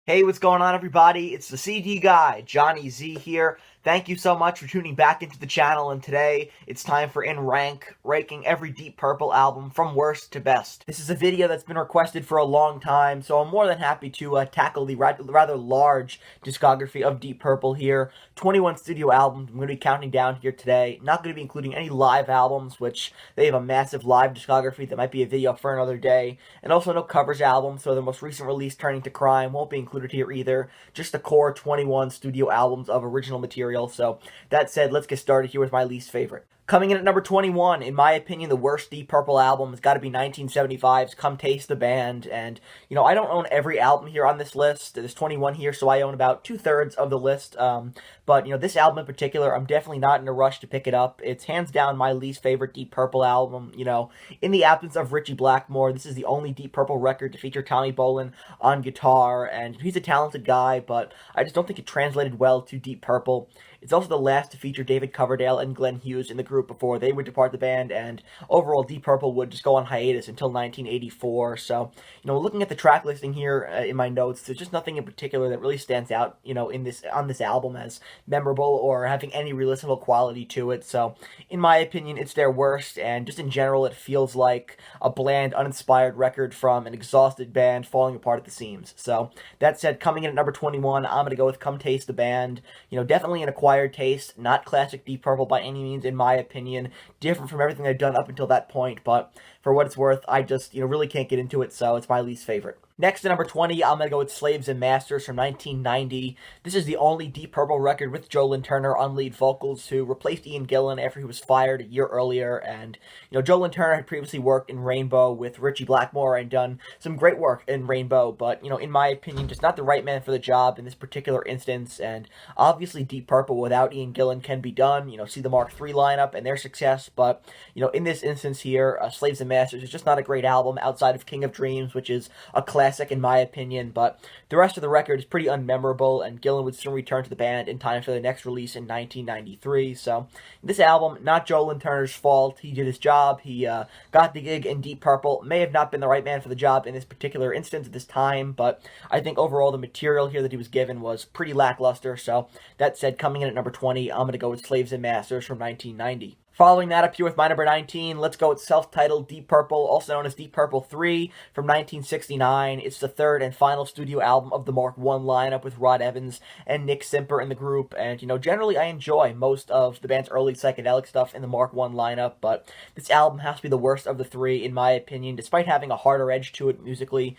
Hey, what's going on, everybody? It's the CD guy, Johnny Z here. Thank you so much for tuning back into the channel, and today it's time for In Rank, ranking every Deep Purple album from worst to best. This is a video that's been requested for a long time, so I'm more than happy to tackle the rather large discography of Deep Purple here. 21 studio albums I'm going to be counting down here today. Not going to be including any live albums, which they have a massive live discography that might be a video for another day, and also no covers albums, so their most recent release, Turning to Crime, won't be included here either. Just the core 21 studio albums of original material. So that said, let's get started here with my least favorite. Coming in at number 21, in my opinion, the worst Deep Purple album has got to be 1975's Come Taste the Band. And, I don't own every album here on this list. There's 21 here, so I own about 2/3 of the list. But, this album in particular, I'm definitely not in a rush to pick it up. It's hands down my least favorite Deep Purple album. In the absence of Ritchie Blackmore, this is the only Deep Purple record to feature Tommy Bolin on guitar. And he's a talented guy, but I just don't think it translated well to Deep Purple. It's also the last to feature David Coverdale and Glenn Hughes in the group before they would depart the band, and overall Deep Purple would just go on hiatus until 1984. So, looking at the track listing here in my notes, there's just nothing in particular that really stands out, on this album as memorable or having any re-listenable quality to it. So, in my opinion, it's their worst, and just in general, it feels like a bland, uninspired record from an exhausted band falling apart at the seams. So, that said, coming in at number 21, I'm going to go with Come Taste the Band. Definitely an acquired taste, not classic Deep Purple by any means, in my opinion. Different from everything I've done up until that point, but for what it's worth, I just, really can't get into it, so it's my least favorite. Next, at number 20, I'm going to go with Slaves and Masters from 1990. This is the only Deep Purple record with Joe Lynn Turner on lead vocals, who replaced Ian Gillan after he was fired a year earlier. And, Joe Lynn Turner had previously worked in Rainbow with Ritchie Blackmore and done some great work in Rainbow, but, in my opinion, just not the right man for the job in this particular instance. And obviously, Deep Purple without Ian Gillan can be done. See the Mark III lineup and their success, but, in this instance here, Slaves and Masters is just not a great album outside of King of Dreams, which is a classic in my opinion, but the rest of the record is pretty unmemorable, and Gillan would soon return to the band in time for the next release in 1993. So this album, not Joe Lynn Turner's fault. He did his job. He got the gig in Deep Purple. May have not been the right man for the job in this particular instance at this time, but I think overall the material here that he was given was pretty lackluster. So that said, coming in at number 20, I'm going to go with Slaves and Masters from 1990. Following that up here with my number 19, let's go with self-titled Deep Purple, also known as Deep Purple 3 from 1969. It's the third and final studio album of the Mark I lineup with Rod Evans and Nick Simper in the group. And, generally I enjoy most of the band's early psychedelic stuff in the Mark I lineup, but this album has to be the worst of the three, in my opinion, despite having a harder edge to it musically.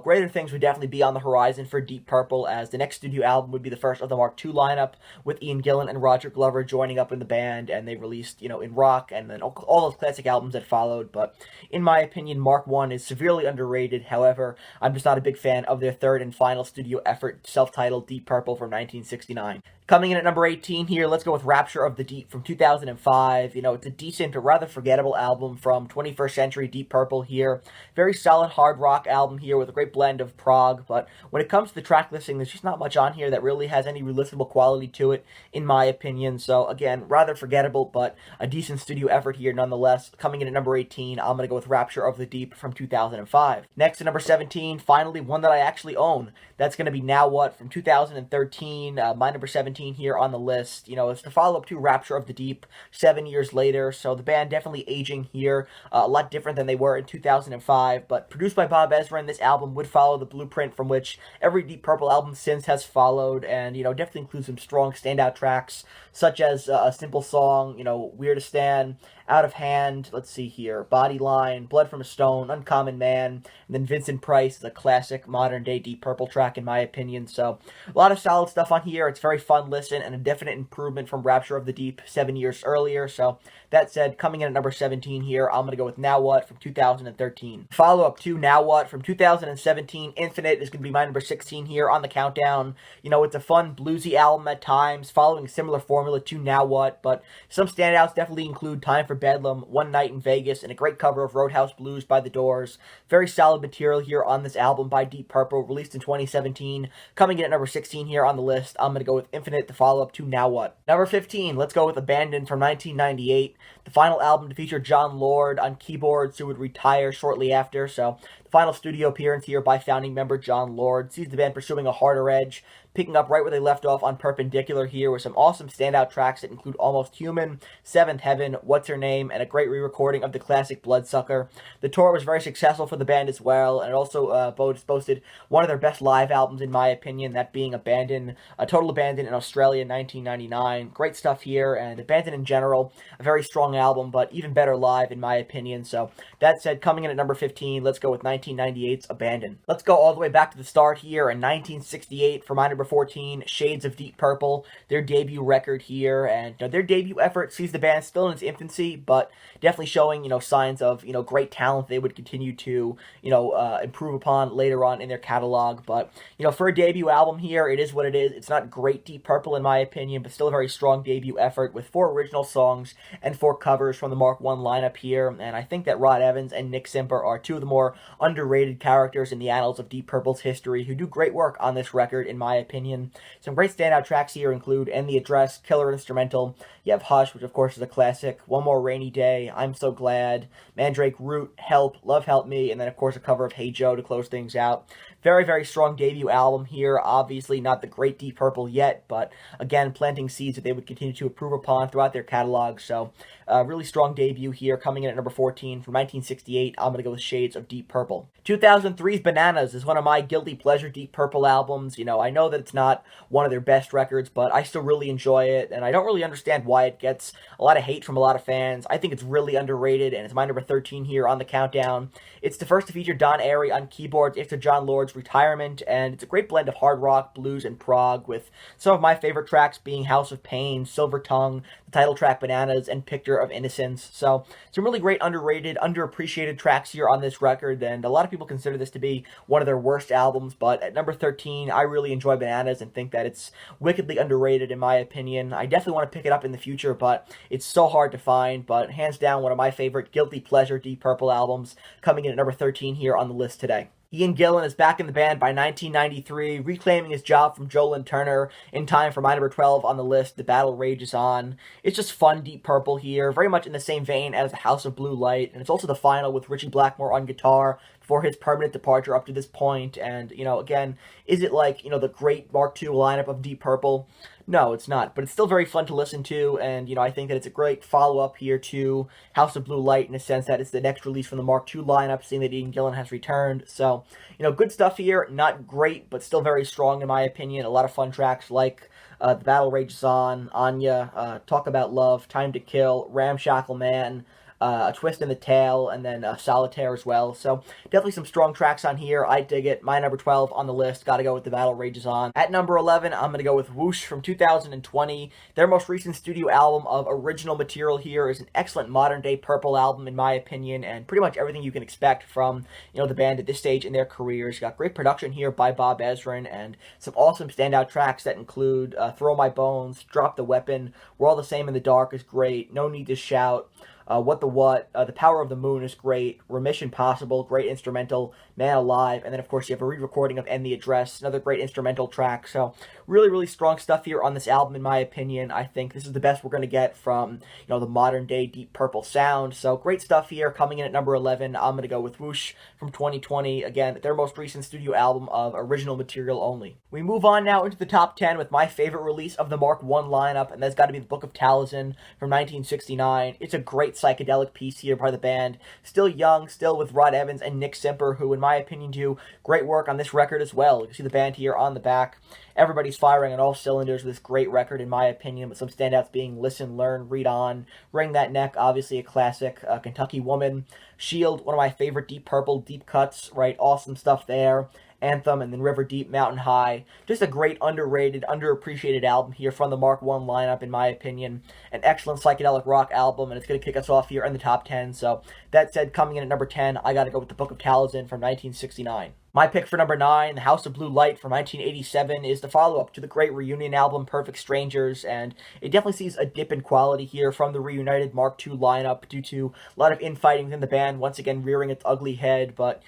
Greater things would definitely be on the horizon for Deep Purple, as the next studio album would be the first of the Mark II lineup, with Ian Gillan and Roger Glover joining up in the band, and they released, in rock, and then all those classic albums that followed. But in my opinion, Mark I is severely underrated. However, I'm just not a big fan of their third and final studio effort, self-titled Deep Purple from 1969. Coming in at number 18 here, let's go with Rapture of the Deep from 2005. It's a decent but rather forgettable album from 21st Century Deep Purple here. Very solid hard rock album here with a great blend of prog, but when it comes to the track listing, there's just not much on here that really has any re-listenable quality to it, in my opinion. So again, rather forgettable, but a decent studio effort here nonetheless. Coming in at number 18, I'm going to go with Rapture of the Deep from 2005. Next, at number 17, finally, one that I actually own. That's going to be Now What from 2013, my number 17 here on the list. It's the follow-up to Rapture of the Deep 7 years later, so the band definitely aging here, a lot different than they were in 2005, but produced by Bob Ezrin, this album would follow the blueprint from which every Deep Purple album since has followed, and, definitely includes some strong standout tracks, such as A Simple Song, Weirdistan, Out of Hand, let's see here, Bodyline, Blood from a Stone, Uncommon Man, and then Vincent Price is a classic modern-day Deep Purple track, in my opinion. So a lot of solid stuff on here. It's very fun listen and a definite improvement from Rapture of the Deep 7 years earlier. So that said, coming in at number 17 here, I'm going to go with Now What from 2013. Follow-up to Now What from 2017, Infinite, is going to be my number 16 here on the countdown. It's a fun bluesy album at times, following a similar formula to Now What, but some standouts definitely include Time for Bedlam, One Night in Vegas, and a great cover of Roadhouse Blues by The Doors. Very solid material here on this album by Deep Purple, released in 2017. Coming in at number 16 here on the list, I'm going to go with Infinite, the follow-up to Now What. Number 15, let's go with Abandoned from 1998, the final album to feature John Lord on keyboards, who would retire shortly after. So the final studio appearance here by founding member John Lord sees the band pursuing a harder edge, picking up right where they left off on Purpendicular here with some awesome standout tracks that include Almost Human, Seventh Heaven, What's Her Name, and a great re-recording of the classic Bloodsucker. The tour was very successful for the band as well, and it also boasted one of their best live albums in my opinion, that being Total Abandon in Australia in 1999. Great stuff here, and Abandon in general, a very strong album, but even better live in my opinion. So that said, coming in at number 15, let's go with 1998's Abandon. Let's go all the way back to the start here in 1968 for my number 14, Shades of Deep Purple, their debut record here, and their debut effort sees the band still in its infancy, but definitely showing, signs of, great talent they would continue to, improve upon later on in their catalog. But, for a debut album here, it is what it is. It's not great Deep Purple in my opinion, but still a very strong debut effort with 4 original songs and 4 covers from the Mark I lineup here, and I think that Rod Evans and Nick Simper are 2 of the more underrated characters in the annals of Deep Purple's history who do great work on this record in my opinion. Some great standout tracks here include End the Address, Killer Instrumental, you have Hush, which of course is a classic, One More Rainy Day, I'm So Glad, Mandrake Root, Help, Love Help Me, and then of course a cover of Hey Joe to close things out. Very, very strong debut album here. Obviously not the great Deep Purple yet, but again, planting seeds that they would continue to improve upon throughout their catalog. So, really strong debut here, coming in at number 14 from 1968. I'm going to go with Shades of Deep Purple. 2003's Bananas is one of my guilty pleasure Deep Purple albums. I know that it's not one of their best records, but I still really enjoy it, and I don't really understand why it gets a lot of hate from a lot of fans. I think it's really underrated, and it's my number 13 here on the countdown. It's the first to feature Don Airey on keyboards after John Lord's retirement, and it's a great blend of hard rock, blues, and prog, with some of my favorite tracks being House of Pain, Silver Tongue, the title track Bananas, and Picture of Innocence. So some really great underrated, underappreciated tracks here on this record, and a lot of people consider this to be one of their worst albums, but at number 13, I really enjoy Bananas and think that it's wickedly underrated in my opinion. I definitely want to pick it up in the future, but it's so hard to find, but hands down one of my favorite guilty pleasure Deep Purple albums, coming in at number 13 here on the list today. Ian Gillan is back in the band by 1993, reclaiming his job from Joe Lynn Turner in time for my number 12 on the list, The Battle Rages On. It's just fun Deep Purple here, very much in the same vein as The House of Blue Light, and it's also the final with Ritchie Blackmore on guitar for his permanent departure up to this point. And, again, is it like, the great Mark II lineup of Deep Purple? No, it's not, but it's still very fun to listen to, and, I think that it's a great follow-up here to House of Blue Light in a sense that it's the next release from the Mark II lineup, seeing that Ian Gillan has returned. So, good stuff here, not great, but still very strong in my opinion. A lot of fun tracks like The Battle Rages On, Anya, Talk About Love, Time to Kill, Ramshackle Man, A Twist in the Tail, and then Solitaire as well. So definitely some strong tracks on here. I dig it. My number 12 on the list. Got to go with The Battle Rages On. At number 11, I'm going to go with Whoosh from 2020. Their most recent studio album of original material here is an excellent modern-day Purple album, in my opinion, and pretty much everything you can expect from, the band at this stage in their careers. Got great production here by Bob Ezrin, and some awesome standout tracks that include Throw My Bones, Drop the Weapon, We're All the Same in the Dark is great, No Need to Shout, The Power of the Moon is great, Remission Possible, great instrumental, Man Alive, and then of course you have a re-recording of End the Address, another great instrumental track. So really, really strong stuff here on this album in my opinion. I think this is the best we're going to get from, the modern day Deep Purple sound. So great stuff here. Coming in at number 11, I'm going to go with Whoosh from 2020. Again, their most recent studio album of original material only. We move on now into the top 10 with my favorite release of the Mark I lineup, and that's got to be the Book of Tailisyn from 1969. It's a great psychedelic piece here by the band. Still young, still with Rod Evans and Nick Simper, who in my opinion do great work on this record as well. You can see the band here on the back. Everybody's firing on all cylinders with this great record in my opinion, with some standouts being Listen, Learn, Read On, Ring That Neck, obviously a classic, Kentucky Woman, Shield, one of my favorite Deep Purple deep cuts, right? Awesome stuff there. Anthem, and then River Deep, Mountain High. Just a great, underrated, underappreciated album here from the Mark I lineup, in my opinion. An excellent psychedelic rock album, and it's going to kick us off here in the top 10. So, that said, coming in at number 10, I got to go with the Book of Tailisyn from 1969. My pick for number 9, The House of Blue Light from 1987, is the follow-up to the great reunion album Perfect Strangers, and it definitely sees a dip in quality here from the reunited Mark II lineup due to a lot of infighting within the band, once again rearing its ugly head, but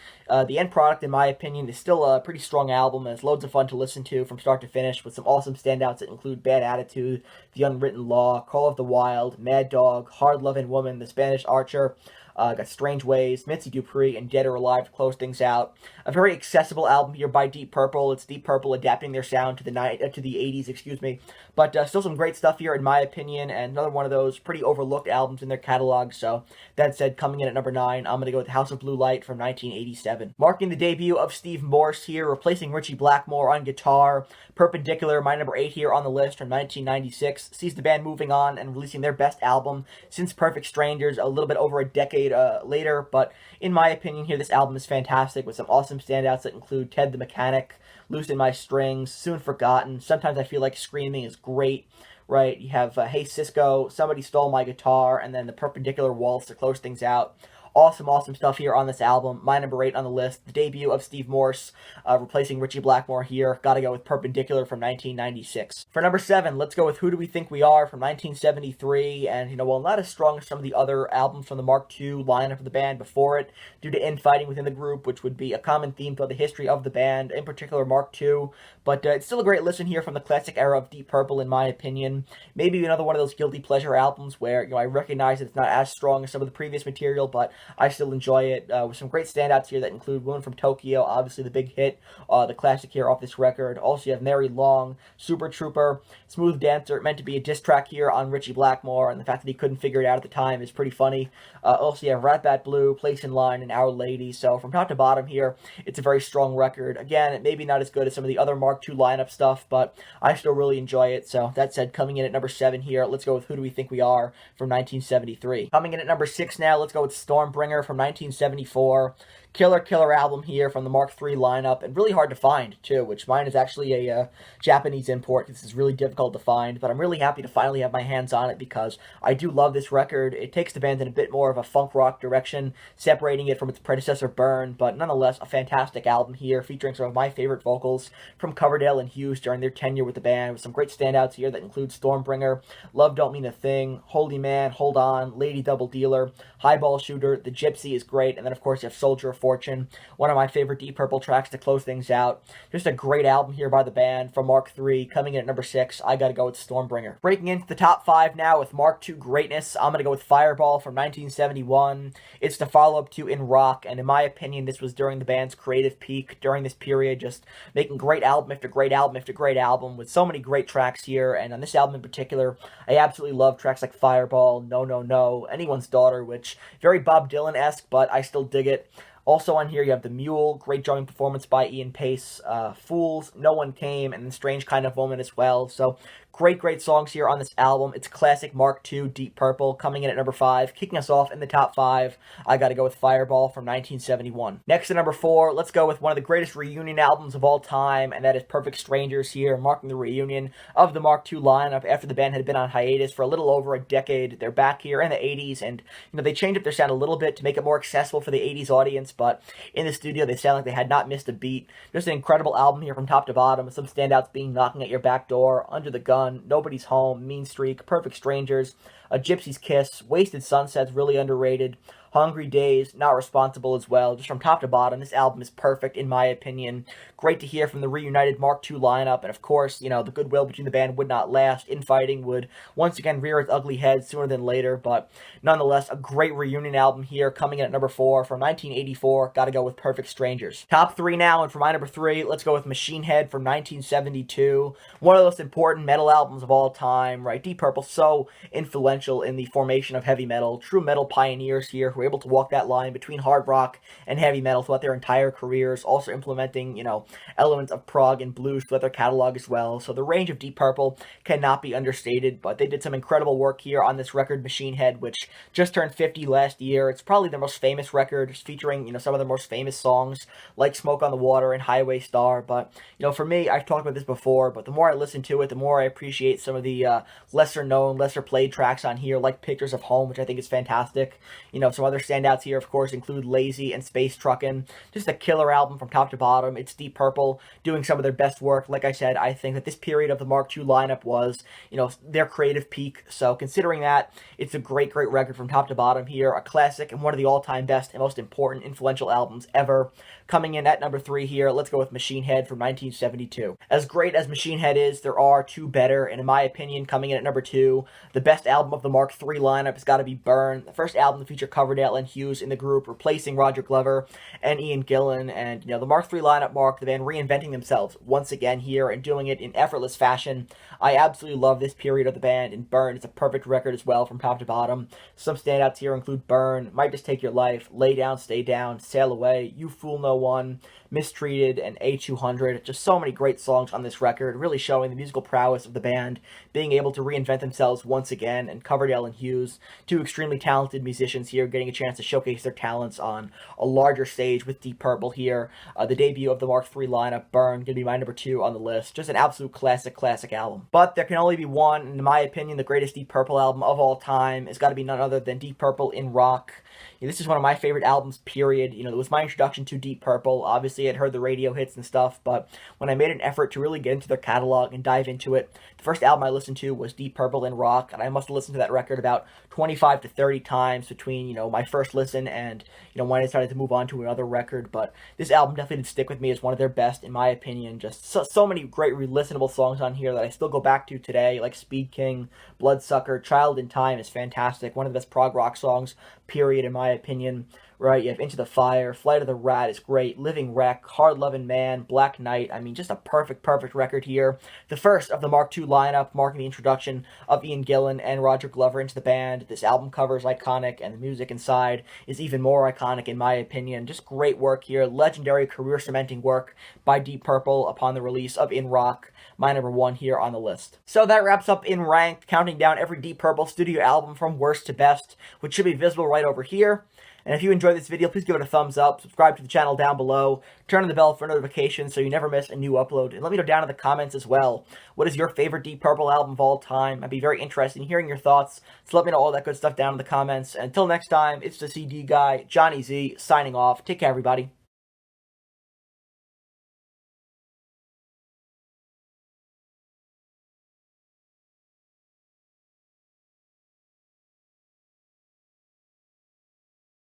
the end product, in my opinion, is still a pretty strong album, and it's loads of fun to listen to from start to finish, with some awesome standouts that include Bad Attitude, The Unwritten Law, Call of the Wild, Mad Dog, Hard Lovin' Woman, The Spanish Archer, Got Strange Ways, Mitzi Dupree, and Dead or Alive to close things out. A very accessible album here by Deep Purple. It's Deep Purple adapting their sound to the 80s, excuse me. But still some great stuff here, in my opinion, and another one of those pretty overlooked albums in their catalog. So that said, coming in at number 9, I'm going to go with House of Blue Light from 1987. Marking the debut of Steve Morse here, replacing Ritchie Blackmore on guitar. Purpendicular, my number 8 here on the list from 1996, sees the band moving on and releasing their best album since Perfect Strangers a little bit over a decade later. But in my opinion here, this album is fantastic with some awesome standouts that include Ted the Mechanic, Loosen My Strings, Soon Forgotten, Sometimes I Feel Like Screaming is great. Right, you have Hey Cisco, Somebody Stole My Guitar, and then the Purpendicular Waltz to close things out. Awesome stuff here on this album. My number 8 on the list, the debut of Steve Morse, replacing Ritchie Blackmore here. Gotta go with Purpendicular from 1996. For number 7, let's go with Who Do We Think We Are from 1973. And, while not as strong as some of the other albums from the Mark II lineup of the band before it, due to infighting within the group, which would be a common theme throughout the history of the band, in particular Mark II. But it's still a great listen here from the classic era of Deep Purple, in my opinion. Maybe another one of those guilty pleasure albums where, I recognize that it's not as strong as some of the previous material, but I still enjoy it, with some great standouts here that include Woman from Tokyo, obviously the big hit, the classic here off this record. Also, you have Mary Long, Super Trooper, Smooth Dancer, meant to be a diss track here on Ritchie Blackmore, and the fact that he couldn't figure it out at the time is pretty funny. Also, you have Rat Bat Blue, Place in Line, and Our Lady. So from top to bottom here, it's a very strong record. Again, maybe not as good as some of the other Mark II lineup stuff, but I still really enjoy it. So that said, coming in at number 7 here, let's go with Who Do We Think We Are from 1973. Coming in at number 6 now, let's go with Stormbringer from 1974. Killer album here from the Mark III lineup, and really hard to find, too, which mine is actually a Japanese import. This is really difficult to find, but I'm really happy to finally have my hands on it because I do love this record. It takes the band in a bit more of a funk rock direction, separating it from its predecessor Burn, but nonetheless, a fantastic album here, featuring some of my favorite vocals from Coverdale and Hughes during their tenure with the band, with some great standouts here that include Stormbringer, Love Don't Mean a Thing, Holy Man, Hold On, Lady Double Dealer, Highball Shooter, The Gypsy is great, and then of course you have Soldier of Fortune, one of my favorite Deep Purple tracks to close things out. Just a great album here by the band from Mark III. Coming in at number 6, I gotta go with Stormbringer. Breaking into the top 5 now with Mark II greatness, I'm gonna go with Fireball from 1971. It's the follow-up to In Rock, and in my opinion, this was during the band's creative peak during this period, just making great album after great album after great album with so many great tracks here, and on this album in particular, I absolutely love tracks like Fireball, No No No, Anyone's Daughter, which very Bob Dylan-esque, but I still dig it. Also on here, you have The Mule, great drumming performance by Ian Paice, Fools, No One Came, and then Strange Kind of Woman as well. So great songs here on this album. It's classic Mark II Deep Purple, coming in at number 5. Kicking us off in the top 5, I gotta go with Fireball from 1971. Next at number 4, let's go with one of the greatest reunion albums of all time, and that is Perfect Strangers here, marking the reunion of the Mark II lineup after the band had been on hiatus for a little over a decade. They're back here in the 80s, and they changed up their sound a little bit to make it more accessible for the 80s audience, but in the studio they sound like they had not missed a beat. Just an incredible album here from top to bottom, with some standouts being Knocking at Your Back Door, Under the Gun, Nobody's Home, Mean Streak, Perfect Strangers, A Gypsy's Kiss, Wasted Sunsets, really underrated, Hungry Days, Not Responsible as well. Just from top to bottom, this album is perfect in my opinion. Great to hear from the reunited Mark II lineup, and of course, the goodwill between the band would not last. Infighting would once again rear its ugly head sooner than later, but nonetheless, a great reunion album here, coming in at number 4 from 1984. Gotta go with Perfect Strangers. Top 3 now, and for my number 3, let's go with Machine Head from 1972. One of the most important metal albums of all time, right? Deep Purple, so influential in the formation of heavy metal. True metal pioneers here who were able to walk that line between hard rock and heavy metal throughout their entire careers, also implementing, elements of prog and blues throughout their catalog as well. So the range of Deep Purple cannot be understated, but they did some incredible work here on this record, Machine Head, which just turned 50 last year. It's probably their most famous record, featuring, some of their most famous songs, like Smoke on the Water and Highway Star. But, for me, I've talked about this before, but the more I listen to it, the more I appreciate some of the lesser known, lesser played tracks on here, like Pictures of Home, which I think is fantastic. Some other standouts here, of course, include Lazy and Space Truckin'. Just a killer album from top to bottom. It's Deep Purple doing some of their best work. Like I said, I think that this period of the Mark II lineup was, their creative peak. So considering that, it's a great record from top to bottom here. A classic and one of the all-time best and most important influential albums ever. Coming in at number 3 here, let's go with Machine Head from 1972. As great as Machine Head is, there are two better, and in my opinion, coming in at number 2, the best album of the Mark III lineup has got to be Burn, the first album to feature cover Coverdale and Hughes in the group, replacing Roger Glover and Ian Gillan. And, the Mark III lineup marked the band reinventing themselves once again here and doing it in effortless fashion. I absolutely love this period of the band, and Burn is a perfect record as well from top to bottom. Some standouts here include Burn, Might Just Take Your Life, Lay Down, Stay Down, Sail Away, You Fool No One, Mistreated, and A200. Just so many great songs on this record, really showing the musical prowess of the band, being able to reinvent themselves once again, and Coverdale and Hughes, two extremely talented musicians here, getting a chance to showcase their talents on a larger stage with Deep Purple here. The debut of the Mark III lineup, Burn, gonna be my number 2 on the list. Just an absolute classic album. But there can only be one, and in my opinion, the greatest Deep Purple album of all time has got to be none other than Deep Purple in Rock. This is one of my favorite albums, period. It was my introduction to Deep Purple. Obviously, I'd heard the radio hits and stuff, but when I made an effort to really get into their catalog and dive into it, the first album I listened to was Deep Purple in Rock, and I must have listened to that record about 25 to 30 times between, my first listen and, when I decided to move on to another record. But this album definitely did stick with me as one of their best, in my opinion. Just so many great re-listenable songs on here that I still go back to today, like Speed King, Bloodsucker, Child in Time is fantastic. One of the best prog rock songs, period, in my opinion. Right, you have Into the Fire, Flight of the Rat is great, Living Wreck, Hard Lovin' Man, Black Knight. I mean, just a perfect record here. The first of the Mark II lineup, marking the introduction of Ian Gillan and Roger Glover into the band. This album cover is iconic, and the music inside is even more iconic, in my opinion. Just great work here. Legendary career-cementing work by Deep Purple upon the release of In Rock. My number 1 here on the list. So that wraps up In Ranked, counting down every Deep Purple studio album from worst to best, which should be visible right over here. And if you enjoyed this video, please give it a thumbs up, subscribe to the channel down below, turn on the bell for notifications so you never miss a new upload, and let me know down in the comments as well, what is your favorite Deep Purple album of all time? I'd be very interested in hearing your thoughts, so let me know all that good stuff down in the comments. And until next time, it's the CD guy, Johnny Z, signing off. Take care, everybody.